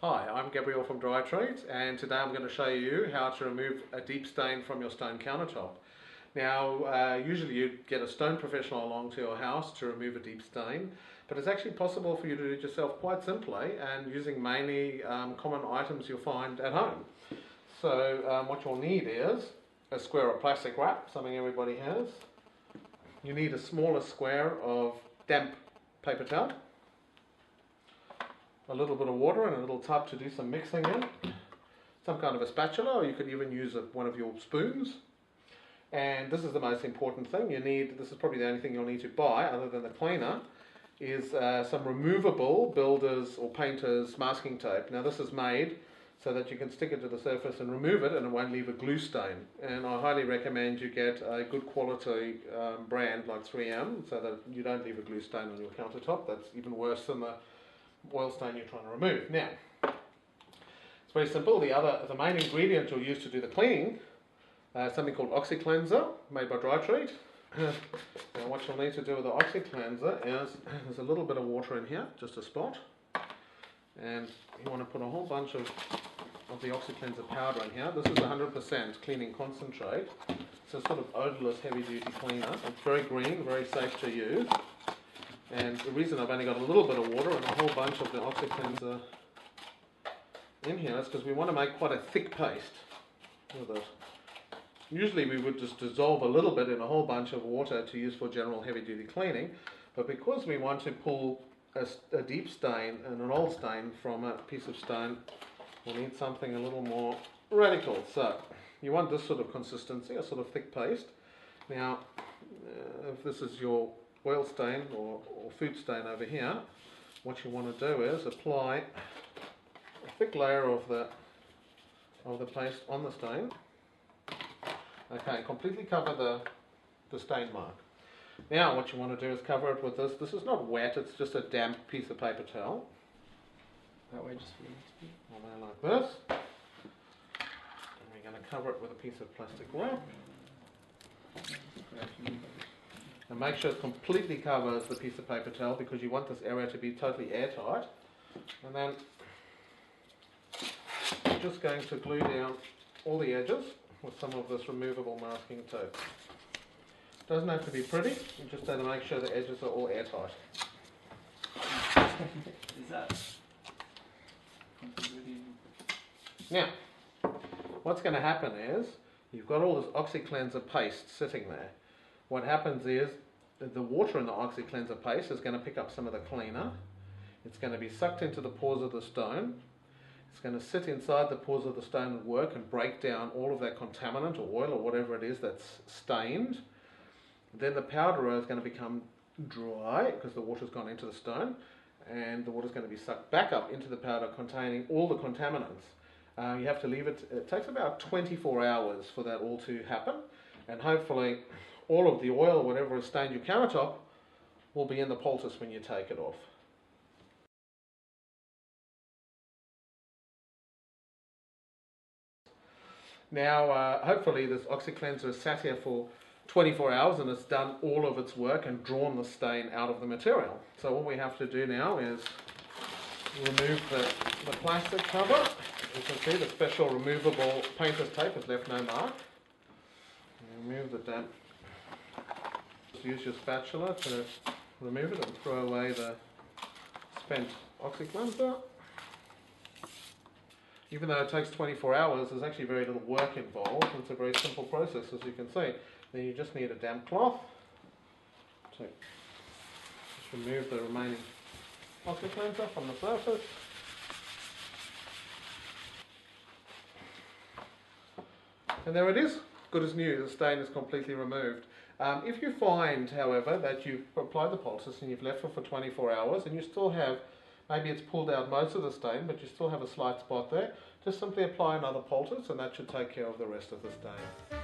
Hi, I'm Gabriel from Dry Treat, and today I'm going to show you how to remove a deep stain from your stone countertop. Now, usually you'd get a stone professional along to your house to remove a deep stain, but it's actually possible for you to do it yourself quite simply and using mainly common items you'll find at home. So what you'll need is a square of plastic wrap, something everybody has. You need a smaller square of damp paper towel, a little bit of water and a little tub to do some mixing in, some kind of a spatula, or you could even use one of your spoons. And this is the most important thing you need. This is probably the only thing you'll need to buy other than the cleaner, is some removable builder's or painter's masking tape. Now this is made so that you can stick it to the surface and remove it and it won't leave a glue stain. And I highly recommend you get a good quality brand like 3M so that you don't leave a glue stain on your countertop. That's even worse than the oil stain you're trying to remove. Now, it's very simple. The main ingredient you'll use to do the cleaning is something called OxyCleanser, made by Dry Treat. Now what you'll need to do with the OxyCleanser is, there's a little bit of water in here, just a spot, and you want to put a whole bunch of the OxyCleanser powder in here. This is 100% cleaning concentrate. It's a sort of odorless heavy duty cleaner. It's very green, very safe to use. And the reason I've only got a little bit of water and a whole bunch of the OxyCleanser in here is because we want to make quite a thick paste with it. Usually we would just dissolve a little bit in a whole bunch of water to use for general heavy duty cleaning, but because we want to pull a deep stain and an old stain from a piece of stone, we'll need something a little more radical. So you want this sort of consistency, a sort of thick paste. Now if this is your oil stain or food stain over here, what you want to do is apply a thick layer of the paste on the stain. Okay, completely cover the stain mark. Now what you want to do is cover it with this. This is not wet, it's just a damp piece of paper towel. That way just for the next bit. Like this. And we're going to cover it with a piece of plastic wrap. And make sure it completely covers the piece of paper towel because you want this area to be totally airtight. And then I'm just going to glue down all the edges with some of this removable masking tape. Doesn't have to be pretty, you just have to make sure the edges are all airtight. Is that? Now, what's going to happen is, you've got all this OxyCleanser paste sitting there. What happens is, the water in the OxyCleanser paste is going to pick up some of the cleaner. It's going to be sucked into the pores of the stone. It's going to sit inside the pores of the stone and work and break down all of that contaminant or oil or whatever it is that's stained. Then the powder is going to become dry because the water's gone into the stone, and the water's going to be sucked back up into the powder containing all the contaminants. You have to leave it takes about 24 hours for that all to happen, and hopefully all of the oil or whatever has stained your countertop will be in the poultice when you take it off. Now hopefully this OxyCleanser has sat here for 24 hours and it's done all of its work and drawn the stain out of the material. So all we have to do now is remove the plastic cover. You can see the special removable painter's tape has left no mark. Remove the damp. Just use your spatula to remove it and throw away the spent OxyCleanser. Even though it takes 24 hours, there's actually very little work involved. It's a very simple process, as you can see. Then you just need a damp cloth to just remove the remaining OxyCleanser from the surface. And there it is, good as new. The stain is completely removed. If you find, however, that you've applied the poultice and you've left it for 24 hours and you still have, maybe it's pulled out most of the stain, but you still have a slight spot there, just simply apply another poultice and that should take care of the rest of the stain.